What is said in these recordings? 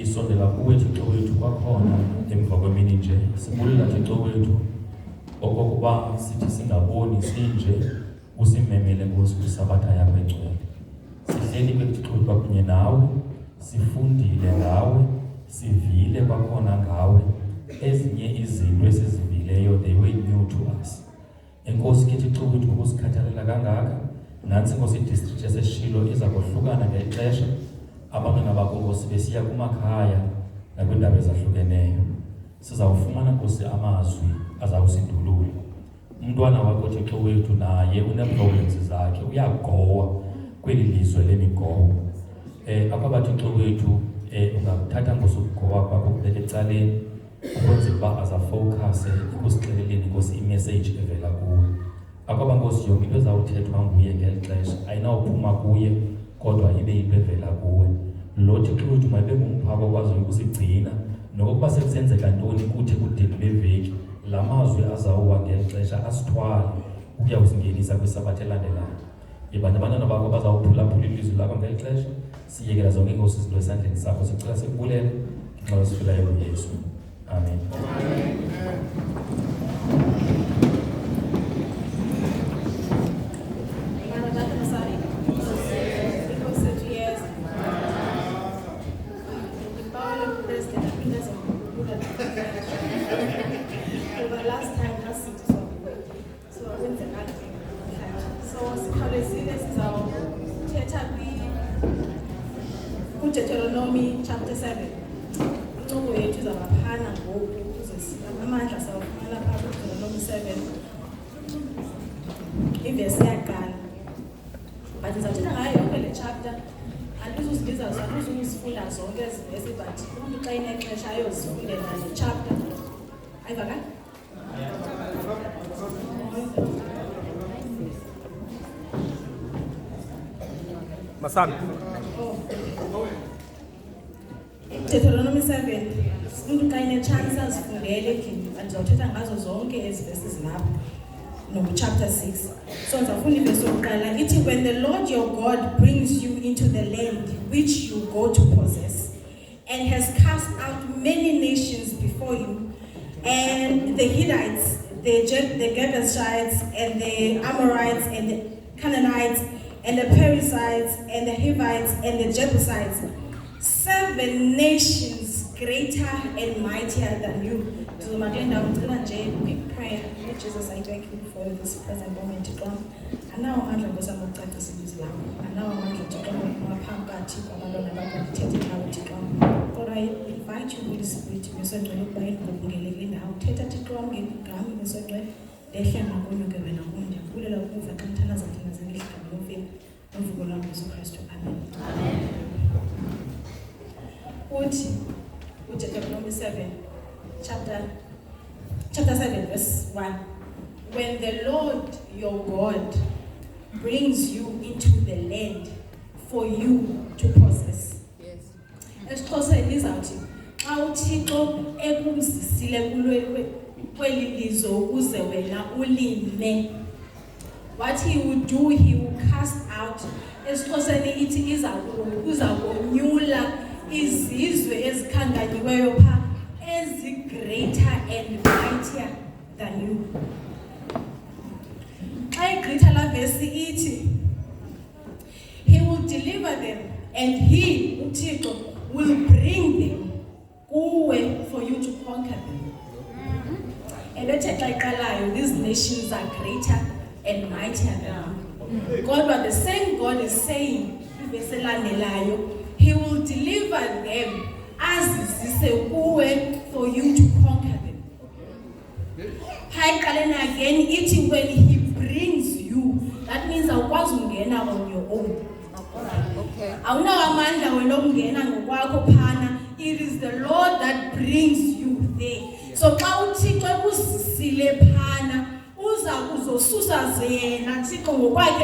Sisondela kuwe Thixo wethu kwakhona emva kwemini nje sibulela Thixo wethu okokuba sithi singaboni sinje usimemele Nkosi kwisabatha yakho engcwele. Sihleli ke Thixo kwakunye nawe, sifundile ngawe, sivile kwakhona ngawe, ezinye izinto esizivileyo they were new to us. Enkosi ke Thixo wethu ukusikhathalela kangaka, nansi Nkosi district yaseShilo iza kohlukana ngexesha. Abantwana bakho Nkosi besiya kumakhaya nakwindawo ezahlukeneyo. Sizawufumana Nkosi amazwi azawusindulula. Umntwana wakho Thixo wethu naye une-problems zakhe, uyagowa kweli lizwe lemigowo. Apha Thixo wethu ungathatha Nkosi ukugowa kwakho kubeke ecaleni ukwenzela uba azafowukhase ekusixeleleni Nkosi imessage evela kuwe. Akwaba Nkosi yonke into ezawuthethwa nguye ngeli xesha ayinawuphuma kuye kodwa ibe yinto evela kuwe. Lo Thixo wethu mayibe ngumphako okwaziyo ukusigcina nokuba sekusenzeka ntoni kuthi kudeni beveki, la mazwi azawuwa ngeli xesha asithwale ukuya kusingenisa kwisabatha elandelayo. Abantu abantwana bakho bazawuphulaphula ilizwi lakho ngeli xesha. Siyekela zonke Nkosi izinto esandleni sakho, sicela sikubulele ngenxa sifilayo uYesu. Amen. Deuteronomy chapter 7. Incoko yethu izabaphana ngoku amandla sawufumana phaa Deuteronomy 7 ivesi yaqala. But ndizawuthetha ngayo yonke le chapter. Andizuzibiza andizuzifunda zonke ezi vesi, but umntu xa inexesha ayozifundela le chapter. Ayivakala? Masana. Deuteronomy 7. Umuntu xa inechance azifundele endlini, andizawuthetha ngazo zonke ezi verses lapha. No, chapter 6. So ndizawufunda ivesi yokuqala ithi, when the Lord your God brings you into the land which you go to possess, and has cast out many nations before you, and the Hittites, the Jebusites, and the Amorites, and the Canaanites, and the Perizzites, and the Hivites, and the Jebusites, 7 nations greater and mightier than you. So my dear, now quick prayer. Lord Jesus, I thank you for this present moment to come. And now I'm going to go to this land. And now I'm going to come my pampati, to come. God, I invite you, Holy Spirit, to be so to look by it. Now, Teta to come, Gami, so to Defian, I'm going to go and I'm going to put it up over Cantana and English coming over the Lord Jesus Christ. Amen. Deuteronomy 7, chapter 7, verse 1. When the Lord your God brings you into the land for you to possess. Yes. Esixhosa lizawuthi xa uThixo ekuzisile kweli lizwe ukuze wena ulime. What he will do, he will cast out. Esixhoseni ithi iza konyula izizwe ezikhanganyiweyo pha ezi greater and mightier than you. Xa igqitha la vesi ithi, he will deliver them and he, uThixo, will bring them kuwe for you to conquer them. And ethe xa iqalayo, these nations are greater and mightier than you. God, but the same God is saying, ivesi elandelayo, he will deliver them as zise kuwe for you to conquer them. Hayiqalena again ithi when he brings you, that means awukwazi ungena on your own. Okay. Awunawo amandla wena okungena ngokwakho phana. It is the Lord that brings you there. So xa uThixo ekuzisile phana uza kuzosusa yena Thixo ngokwakhe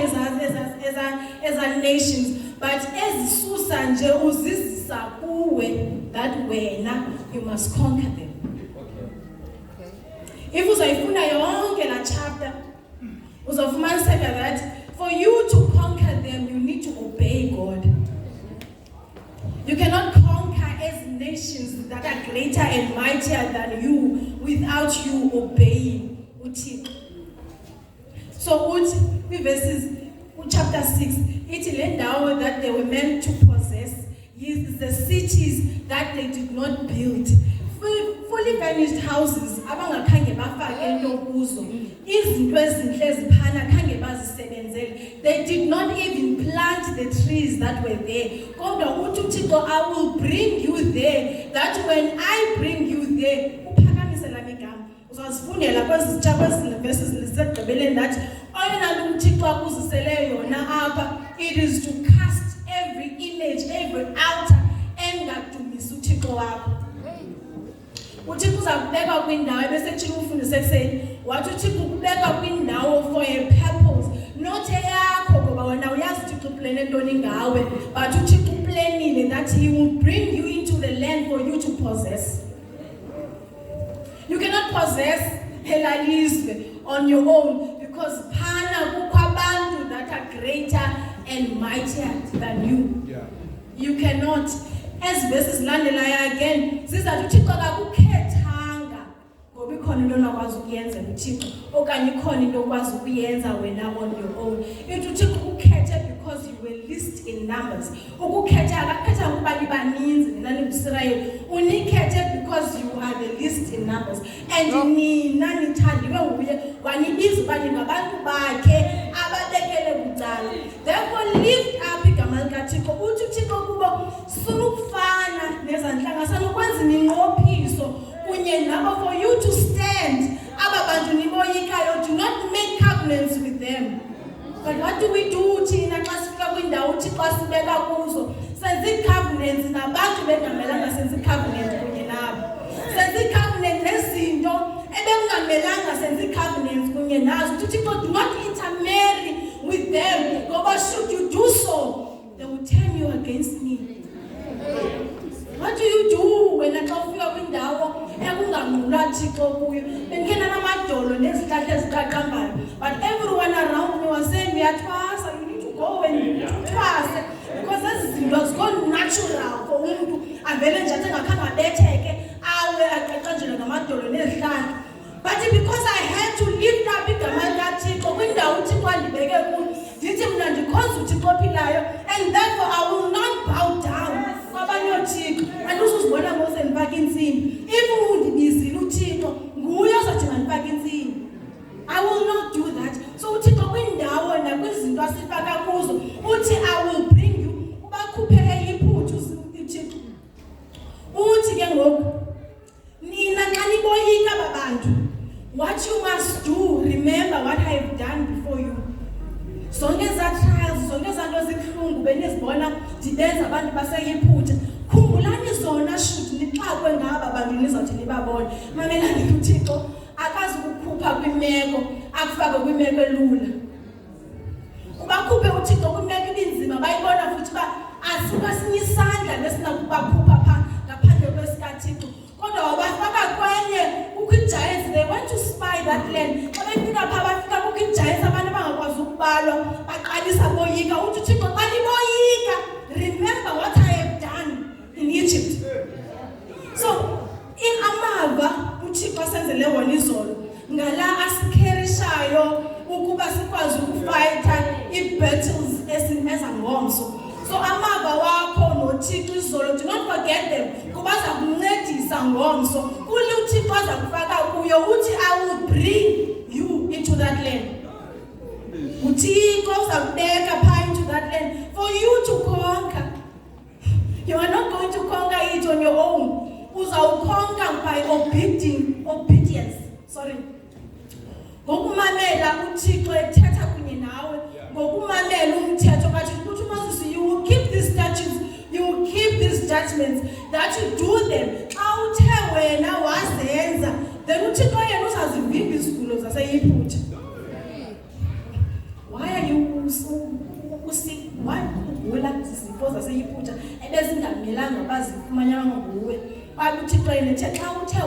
eza nations, but ezisusa nje uzizisa kuwe that wena you must conquer them. If uzayifuna yonke la chapter, uzofumaniseka that for you to conquer them, you need to obey God. You cannot conquer as nations that are greater and mightier than you without you obeying uThixo. So verses chapter 6, it's le ndawo that they were meant to possess is the cities that they did not build. Fully furnished houses abangakhange bafake into kuzo, izinto ezinhle eziphana khange bazisebenzele. They did not even plant the trees that were there. Kodwa uthi uThixo, I will bring you there, that when I bring you there, uphakamise lami igama. Uzasifundela kwezi chapters verses lisegqibeleni that oyena uThixo akuzisele yona apha, it is to cast every image, every altar engadumisa uThixo wakho. uThixo uzakubeka kwindawo bese thina ufundise ekseni wathi uThixo ukubeka kwindawo for a purpose, not eyakho ngoba wena uyazi uThixo uplane ntoni ngawe, but uThixo uplanile that he will bring you into the land for you to possess. You cannot possess helalizwe on your own because phana kukho abantu that are greater and mightier than you. Yeah. You cannot. As verses landelayo again, sizathi uThixo akakukhethanga ngoba ikhona into onakwazi ukuyenza uThixo okanye ikhona into okwazi ukuyenza wena on your own. Ithi uThixo ukukhethe because you were least in numbers. Ukukhetha akakhetha ukuba libaninzi nina niIsrael. Unikhethe because you are the least in numbers. And nina nithandiwe nguye wanibiza uba ningabantu bakhe ababekele bucala. Therefore lift up igama likaThixo. Uthi uThixo kubo sunukufana nezanhlanga sanukwenza inqophiso kunye nabo for you to stand. Aba bantu niboyikayo, do not make covenants with them. But what do we do thina xa sifika kwindawo uThixo asibeka kuzo? Senza covenants nabantu bengamelanga senza covenant kunye nabo. Senza covenant nezinto ebengamelanga senza covenants kunye nazo. uThixo, do not intermarry with them, ngoba should you do so, they will turn you against me. What do you do when xa ufika kwindawo ekunganqula Thixo kuyo? Bengena namadolo nezihlahla eziqaqambayo, but everyone around me was saying uyathwasa, you need to go and thwase, because ezi zinto azikho natural for umuntu avele nje athi ngakhange abetheke awe aqaqanjelwe ngamadolo nezihlahla. But because I had to lift up igama likaThixo kwindawo uThixo andibeke kuyo, ndithi mna ndikhonza uThixo ophilayo, and therefore I will not bow down kwabanye oThixo. Andizuzibona ngose ndifaka insimbi. If undibizile uThixo nguye ozothi mandifake insimbi. I will not do that. So uThixo kwindawo nakwizinto asifaka kuzo uthi I will bring you, ubakhuphele iphuthu uThixo. Uthi ke ngoku nina xa niboyika babantu, what you must do, remember what I have done before you. Zonke za trials, zonke za nto zibuhlungu benizibona ndibenza abantu baseyiphutha, khumbulani zona shoot nixakwe ngaba bantu nizawuthi nibabone. Mamelani uThixo akazi ukukhupha kwimeko akufake kwimeko elula. Ubakhuphe uThixo kwimeko ebinzima bayibona futhi ba asikasinye isandla nesinakubakhupha pha ngaphandle kwesikaThixo. Kodwa wabafaka kwenye ukwigiants, they went to spy that land. Xa befika pha bafika kwigiants abantu abangakwazi ukubalwa baqalisa boyika. Uthi uThixo xa niboyika, remember what I have done in Egypt. So in amava uThixo asenzele wona izolo ngala asikerishayo ukuba sikwazi ukufayitha i-battles ezangomso. So amava wakho noThixo izolo, do not forget them kuba za kuncedisa ngomso. Kule uThixo aza kufaka kuyo uthi I will bring you into that land. uThixo uzakubeka pha into that land for you to conquer. You are not going to conquer it on your own. Uzawukhonka by obedience. Sorry. Ngokumamela uThixo ethetha kunye nawe, ngokumamela umthetho kaThixo. Uthi Moses, you will keep these statutes, you will keep these judgments, that you do them. Xa uthe wena wazenza, then uThixo yena uzazivimba izigulo zaseyiphutha. wayegula izifo zaseyiphutha ebezingamelanga bazifumanyanga nguwe. Uthixo enethe xa uthe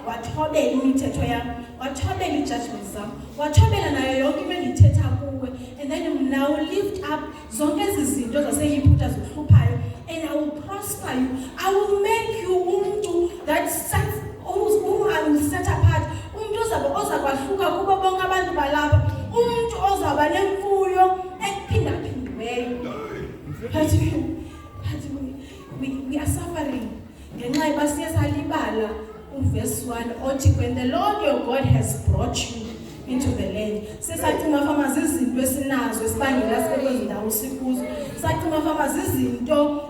wathobela imithetho yam, wathobela ii-judgments zam, wathobela nayo yonke into endiyithetha kuwe, and then now lift up zonke ezi zinto zaseyiphutha zihluphayo, and I will prosper you. I will make you umntu that whom I will set apart. Umntu oza kwahluka kubo bonke abantu balapha. Umntu ozawuba nemfuyo ekuphindaphindiweyo. But we are suffering. Ngenxa yoba siye salibala uverse 1 othi when the Lord your God has brought you into the land. Sesacinga fama zizinto esinazo esibangela sibe kwezi ndawo sikuzo. Sacinga fama zizinto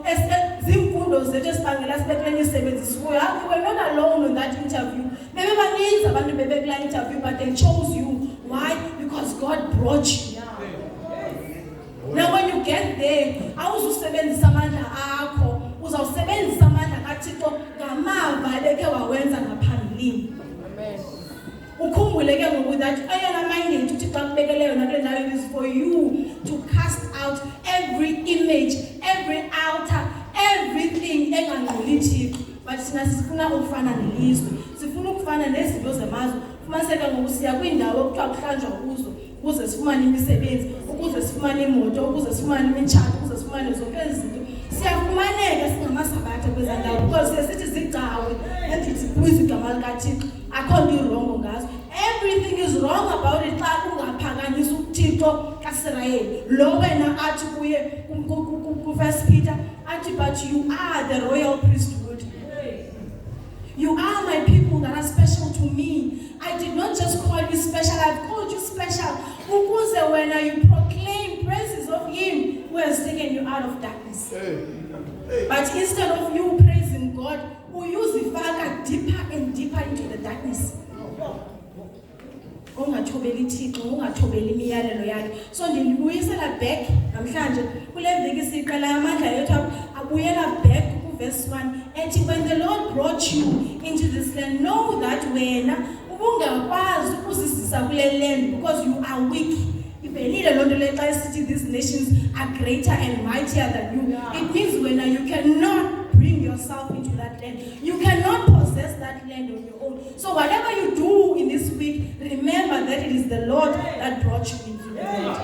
zimfundo zethu esibangela sibe kule misebenzi sikuyo. You were not alone on that interview. Bebe baninzi abantu bebe kula interview, but they chose you. Why? Because God brought you. Now when you get there, awuzusebenzisa amandla akho, uzawusebenzisa amandla kaThixo ngamava ebeke wawenza ngaphambilini. Amen. Ukhumbule ke ngoku that eyona mandate uThixo akubekele yona kule ndawo is for you to cast out every image, every altar, everything engangcolithiki. But sina sifuna ukufana nelizwe, sifuna ukufana nezinto zemazwe. Fumaniseka ngoku siya kwindawo ekuthiwa kuhlanjwa kuzo ukuze sifumane imisebenzi, ukuze sifumane imoto, ukuze sifumane imitshato, ukuze sifumane zonke ezi zinto. Siyafumaneka singamasabatha kweza ndawo because sithi zigcawe endithi kwizigama likaThixo akho nto irongo ngazo. Everything is wrong about it xa ungaphakanyisa uThixo kaSirayeli. Lo wena athi kuye ku-1 Peter athi but you are the royal priesthood. You are my people that are special to me. I did not just call you special, I've called you special. Ukuze when you proclaim praises of him who has taken you out of darkness. But instead of you praising God, who uzifaka deeper and deeper into the darkness. Ungathobeli Thixo, ungathobeli imiyalelo yakhe. So ndibuyisela back namhlanje kule veki siqala amandla yethu abuyela back verse 1 ethi when the Lord brought you into this land, know that wena ubungakwazi ukuzisisa kule land because you are weak. Ibenile loo nto le xa isithi these nations are greater and mightier than you. It means when you cannot bring yourself into that land, you cannot possess that land on your own. So whatever you do in this week, remember that it is the Lord that brought you into the land.